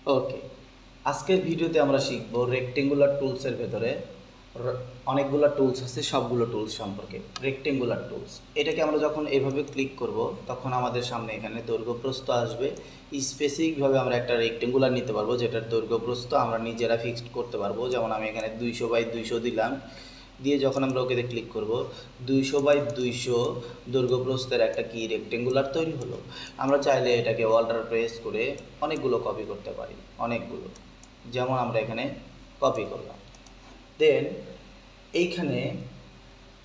ওকে, আজকের ভিডিওতে আমরা শিখব রেক্টেঙ্গুলার টুলসের ভেতরে অনেকগুলো টুলস আছে, সবগুলো টুলস সম্পর্কে। রেক্টেঙ্গুলার টুলস এটাকে আমরা যখন এভাবে ক্লিক করব তখন আমাদের সামনে এখানে দৈর্ঘ্য প্রস্থ আসবে। স্পেসিফিকভাবে আমরা একটা রেক্টেঙ্গুলার নিতে পারবো যেটার দৈর্ঘ্য প্রস্থ আমরা নিজেরা ফিক্সড করতে পারবো। যেমন আমি এখানে 200 বাই 200 দিলাম, দিয়ে যখন আমরা ওকেতে ক্লিক করব 200 বাই 200 দৈর্ঘ্য প্রস্থের একটা কি রেক্টেঙ্গুলার তৈরি হলো। আমরা চাইলে এটাকে অল্টার প্রেস করে অনেকগুলো কপি করতে পারি, অনেকগুলো। যেমন আমরা এখানে কপি করলাম, দেন এইখানে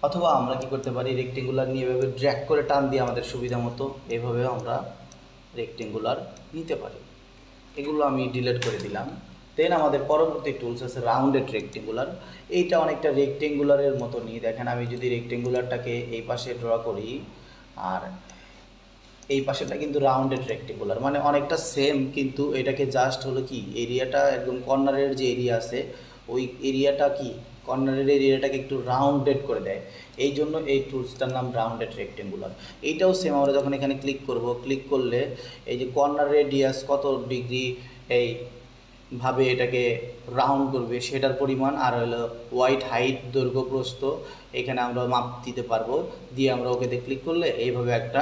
অথবা আমরা কি করতে পারি, রেক্টেঙ্গুলার নিয়ে এভাবে ড্র্যাগ করে টান দিয়ে আমাদের সুবিধা মতো এভাবেও আমরা রেক্টেঙ্গুলার নিতে পারি। এগুলো আমি ডিলিট করে দিলাম। দেন আমাদের পরবর্তী টুলস আছে রাউন্ডেড রেক্টেঙ্গুলার। এইটা অনেকটা রেক্টেঙ্গুলারের মতো নিয়ে দেখেন, আমি যদি রেক্টেঙ্গুলারটাকে এই পাশে ড্র করি আর এই পাশেটা কিন্তু রাউন্ডেড রেক্টেঙ্গুলার, মানে অনেকটা সেম, কিন্তু এটাকে জাস্ট হলো কি এরিয়াটা একদম কর্নারের যে এরিয়া আছে ওই এরিয়াটা কি কর্নারের এরিয়াটাকে একটু রাউন্ডেড করে দেয়। এই জন্য এই টুলসটার নাম রাউন্ডেড রেক্টেঙ্গুলার। এইটাও সেম, আমরা যখন এখানে ক্লিক করব, ক্লিক করলে এই যে কর্নার রেডিয়াস কত ডিগ্রি এই ভাবে এটাকে রাউন্ড করবে সেটার পরিমাণ, আর হলো হোয়াইট হাইট দৈর্ঘ্য প্রস্থ এখানে আমরা মাপ দিতে পারবো। দিয়ে আমরা ওকেতে ক্লিক করলে এইভাবে একটা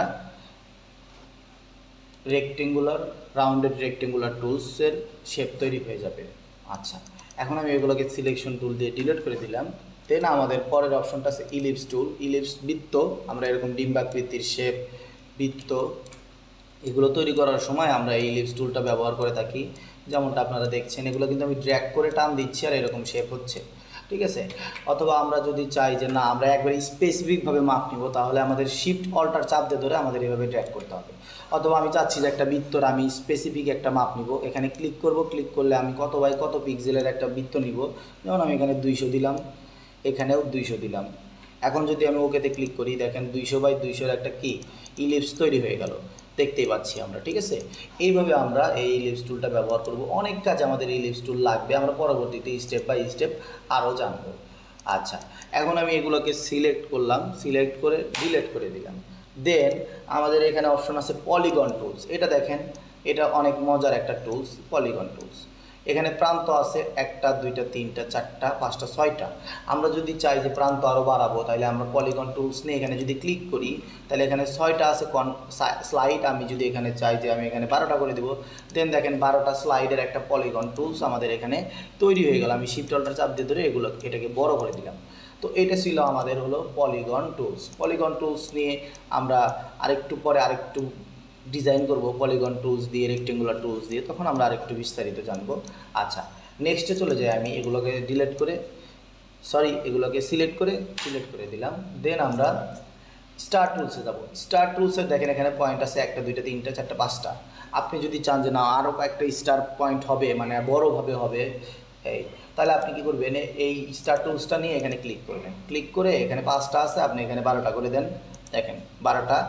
রেক্টেঙ্গুলার রাউন্ডেড রেক্টেঙ্গুলার টুলসের শেপ তৈরি হয়ে যাবে। আচ্ছা, এখন আমি এগুলোকে সিলেকশন টুল দিয়ে ডিলিট করে দিলাম। দেন আমাদের পরের অপশনটা আছে ইলিপস টুল। ইলিপস বৃত্ত, আমরা এরকম ডিম্বাকৃতির শেপ, বৃত্ত এগুলো তৈরি করার সময় আমরা এই ইলিপস টুলটা ব্যবহার করে থাকি। যেমনটা আপনারা দেখছেন, এগুলো কিন্তু আমি ড্র্যাগ করে টান দিচ্ছি আর এরকম শেপ হচ্ছে, ঠিক আছে। অথবা আমরা যদি চাই যে না আমরা একবারে স্পেসিফিকভাবে মাপ নিব, তাহলে আমাদের শিফট অল্টার চাপ দিয়ে ধরে আমাদের এভাবে ড্র্যাগ করতে হবে। অথবা আমি চাচ্ছি যে একটা বৃত্তর আমি স্পেসিফিক একটা মাপ নিব, এখানে ক্লিক করব, ক্লিক করলে আমি কত বাই কত পিক্সেলের একটা বৃত্ত নিব। যেমন আমি এখানে 200 দিলাম, এখানেও 200 দিলাম। এখন যদি আমি ওকেতে ক্লিক করি, দেখেন 200 বাই 200 একটা কি ইলিপস তৈরি হয়ে গেল, দেখতেই পাচ্ছি আমরা, ঠিক আছে। এইভাবে আমরা এই ইলিপস টুলটা ব্যবহার করব। অনেক কাজ আমাদের ইলিপস টুল লাগবে, আমরা পরবর্তীতে স্টেপ বাই স্টেপ আরও জানবো। আচ্ছা, এখন আমি এগুলোকে সিলেক্ট করলাম, সিলেক্ট করে ডিলিট করে দিলাম। দেন আমাদের এখানে অপশন আছে পলিগন টুলস। এটা দেখেন, এটা অনেক মজার একটা টুলস, পলিগন টুলস। এখানে প্রান্ত আছে 1টা 2টা 3টা 4টা 5টা 6টা। আমরা যদি চাই যে প্রান্ত আরও বাড়াবো, তাহলে আমরা পলিগন টুলস নিয়ে এখানে যদি ক্লিক করি, তাহলে এখানে 6টা আছে স্লাইড। আমি যদি এখানে চাই যে আমি এখানে 12টা করে দেবো, দেন দেখেন 12টা স্লাইডের একটা পলিগন টুলস আমাদের এখানে তৈরি হয়ে গেল। আমি শিফট অল্টার চাপ দিয়ে ধরে এটাকে বড় করে দিলাম। তো এটা ছিল আমাদের হলো পলিগন টুলস। পলিগন টুলস নিয়ে আমরা আরেকটু পরে আরেকটু ডিজাইন করব পলিগন টুলস দিয়ে, রেক্টেঙ্গুলার টুলস দিয়ে, তখন আমরা আরেকটু বিস্তারিত জানবো। আচ্ছা, নেক্সটে চলে যাই। আমি এগুলোকে এগুলোকে সিলেক্ট করে দিলাম। দেন আমরা স্টার টুলসে যাব। স্টার টুলসের দেখেন এখানে পয়েন্ট আছে 1টা 2টা 3টা 4টা 5টা। আপনি যদি চান যে না আরও একটা স্টার পয়েন্ট হবে, মানে বড়োভাবে হবে, এই তাহলে আপনি কী করবেন, এই স্টার টুলসটা নিয়ে এখানে ক্লিক করবেন। ক্লিক করে এখানে 5টা আছে, আপনি এখানে 12টা করে দেন। দেখেন 12টা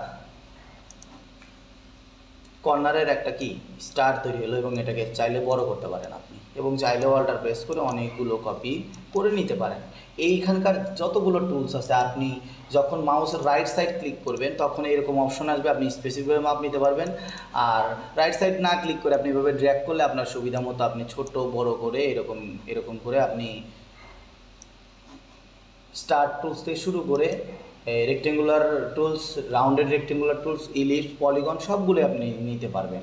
কর্নারের একটা কি স্টার তৈরি হলো, এবং এটাকে চাইলে বড় করতে পারেন আপনি, এবং চাইলে অল্টার প্রেস করে অনেকগুলো কপি করে নিতে পারেন। এইখানকার যতগুলো টুলস আছে, আপনি যখন মাউসের রাইট সাইড ক্লিক করবেন তখন এরকম অপশন আসবে, আপনি স্পেসিফিকভাবে মাপ নিতে পারবেন। আর রাইট সাইড না ক্লিক করে আপনি এভাবে ড্র্যাগ করলে আপনার সুবিধা মতো আপনি ছোট বড় করে এরকম এরকম করে আপনি স্টার টুলস থেকে শুরু করে rectangular tools, rounded rectangular tools, ellipse, polygon সবগুলো আপনি নিতে পারবেন।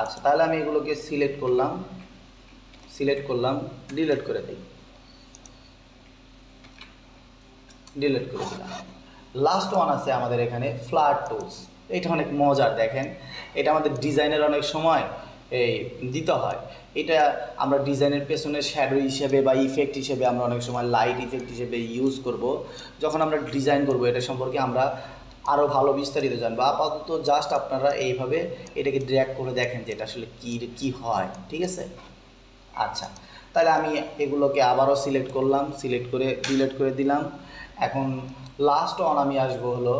আচ্ছা, তাহলে আমি এগুলোকে সিলেক্ট করলাম, ডিলিট করে দিই, ডিলিট করে দিলাম। লাস্ট ওয়ান আছে আমাদের এখানে ফ্ল্যাট টুলস। এটা অনেক মজার, দেখেন এটা আমাদের ডিজাইনের অনেক সময় এই দিতে হয়। এটা আমরা ডিজাইনের পেছনে শ্যাডো হিসেবে বা ইফেক্ট হিসেবে আমরা অনেক সময় লাইট ইফেক্ট হিসেবে ইউজ করব। যখন আমরা ডিজাইন করব এটা সম্পর্কে আমরা আরও ভালো বিস্তারিত জানবো। আপাতত জাস্ট আপনারা এইভাবে এটাকে ড্র্যাগ করে দেখেন যে এটা আসলে কী হয়, ঠিক আছে। আচ্ছা, তাহলে আমি এগুলোকে আবারও সিলেক্ট করলাম, সিলেক্ট করে ডিলিট করে দিলাম। এখন লাস্ট অন আমি আসবো হলো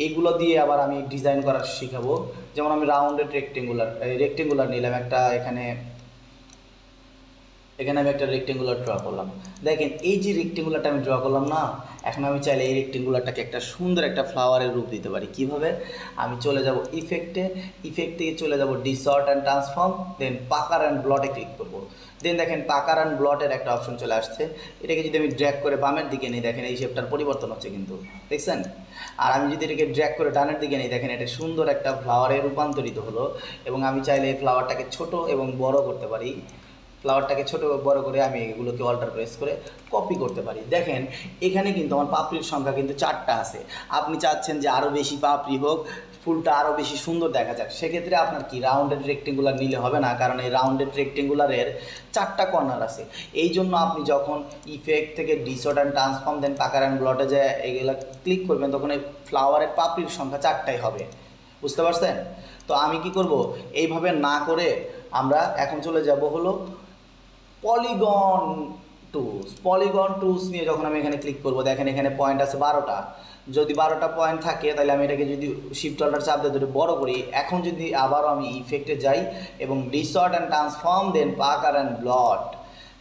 এইগুলো দিয়ে আবার আমি ডিজাইন করা শিখাবো। যেমন আমি রাউন্ডেড রেক্টেঙ্গুলার নিলাম একটা, এখানে আমি একটা রেক্টেঙ্গুলার ড্র করলাম। দেখেন এই যে রেক্টেঙ্গুলারটা আমি ড্র করলাম না, এখন আমি চাইলে এই রেক্টেঙ্গুলারটাকে একটা সুন্দর একটা ফ্লাওয়ারের রূপ দিতে পারি। কিভাবে? আমি চলে যাব ইফেক্টে, ইফেক্ট থেকে চলে যাব ডিসর্ট অ্যান্ড ট্রান্সফর্ম, দেন পাকার অ্যান্ড ব্লটে ক্লিক করব। দেন দেখেন পাকার অ্যান্ড ব্লটের একটা অপশন চলে আসছে। এটাকে যদি আমি ড্র্যাগ করে বামের দিকে নিই, দেখেন এই শেপটার পরিবর্তন হচ্ছে কিন্তু, দেখছেন? আর আমি যদি এটাকে ড্র্যাগ করে ডানের দিকে নিই, দেখেন এটা সুন্দর একটা ফ্লাওয়ারে রূপান্তরিত হলো। এবং আমি চাইলে এই ফ্লাওয়ারটাকে ছোট এবং বড় করতে পারি। ফ্লাওয়ারটাকে ছোটো বড় করে আমি এগুলোকে অল্টার প্রেস করে কপি করতে পারি। দেখেন এখানে কিন্তু আমার পাপড়ির সংখ্যা কিন্তু 4টা আছে। আপনি চাচ্ছেন যে আরও বেশি পাপড়ি হোক, ফুলটা আরও বেশি সুন্দর দেখা যাক, সেক্ষেত্রে আপনার কি রাউন্ডেড রেক্টেঙ্গুলার নিলে হবে না, কারণ এই রাউন্ডেড রেক্টেঙ্গুলারের 4টা কর্নার আছে। এই জন্য আপনি যখন ইফেক্ট থেকে ডিসর্ট অ্যান্ড ট্রান্সফর্ম দেন পাকার অ্যান্ড ব্লটে যায় এগুলো ক্লিক করবেন, তখন এই ফ্লাওয়ারের পাপড়ির সংখ্যা 4টাই হবে। বুঝতে পারছেন? তো আমি কি করব, এইভাবে না করে আমরা এখন চলে যাব হলো পলিগন টুলস। পলিগন টুলস নিয়ে যখন আমি এখানে ক্লিক করব, দেখেন এখানে পয়েন্ট আছে 12টা। যদি 12টা পয়েন্ট থাকে তাহলে আমি এটাকে যদি শিফট অল্টার চাপ দিয়ে ধরে বড় করি, এখন যদি আবারও আমি ইফেক্টে যাই এবং ডিসর্ট অ্যান্ড ট্রান্সফর্ম দেন পাকার অ্যান্ড ব্লট,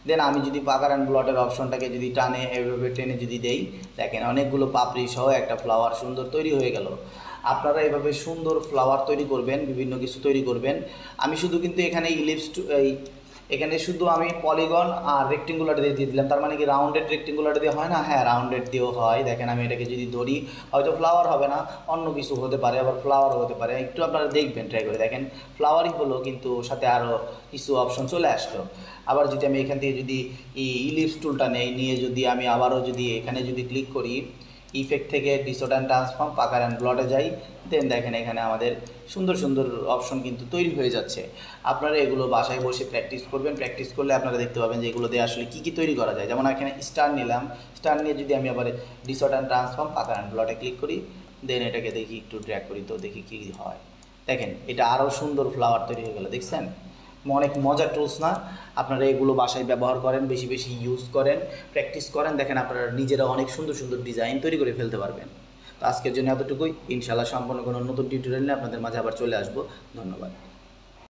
দেন আমি যদি পাকার অ্যান্ড ব্লটের অপশনটাকে যদি টানে এভাবে টেনে যদি দেই, দেখেন অনেকগুলো পাপড়ি সহ একটা ফ্লাওয়ার সুন্দর তৈরি হয়ে গেল। আপনারা এভাবে সুন্দর ফ্লাওয়ার তৈরি করবেন, বিভিন্ন কিছু তৈরি করবেন। আমি শুধু কিন্তু এখানে এখানে শুধু আমি পলিগন আর রেক্টেঙ্গুলার দিয়ে দিলাম, তার মানে কি রাউন্ডেড রেক্টেঙ্গুলার দিয়ে হয় না? হ্যাঁ, রাউন্ডেড দিয়েও হয়। দেখেন আমি এটাকে যদি ধরি, হয়তো ফ্লাওয়ার হবে না, অন্য কিছু হতে পারে, আবার ফ্লাওয়ার হতে পারে। একটু আপনারা দেখবেন, ট্রাই করে দেখেন। ফ্লাওয়ারই হলো, কিন্তু সাথে আরও কিছু অপশন চলে আসলো। আবার যদি আমি এখান থেকে যদি ইলিপস টুলটা নিয়ে যদি আমি আবারও যদি এখানে যদি ক্লিক করি, ইফেক্ট থেকে ডিসর্ট অ্যান্ড ট্রান্সফর্ম পাকার অ্যান্ড ব্লটে যাই, দেন দেখেন এখানে আমাদের সুন্দর সুন্দর অপশন কিন্তু তৈরি হয়ে যাচ্ছে। আপনারা এগুলো বাসায় বসে প্র্যাকটিস করবেন। প্র্যাকটিস করলে আপনারা দেখতে পাবেন যে এগুলো দিয়ে আসলে কী কী তৈরি করা যায়। যেমন এখানে স্টার নিলাম, স্টার নিয়ে যদি আমি আবার ডিসর্ট অ্যান্ড ট্রান্সফর্ম পাকার অ্যান্ড ব্লটে ক্লিক করি, দেন এটাকে দেখি একটু ড্র্যাগ করি, তো দেখি কী হয়। দেখেন এটা আরও সুন্দর ফ্লাওয়ার তৈরি হয়ে গেলো, দেখছেন? অনেক মজার টুলস না? আপনারা এগুলো বাসায় ব্যবহার করেন, বেশি বেশি ইউজ করেন, প্র্যাকটিস করেন, দেখেন আপনারা নিজেরা অনেক সুন্দর সুন্দর ডিজাইন তৈরি করে ফেলতে পারবেন। তো আজকের জন্য এতটুকুই। ইনশাআল্লাহ সম্পূর্ণ কোনো নতুন টিউটোরিয়াল নিয়ে আপনাদের মাঝে আবার চলে আসবো। ধন্যবাদ।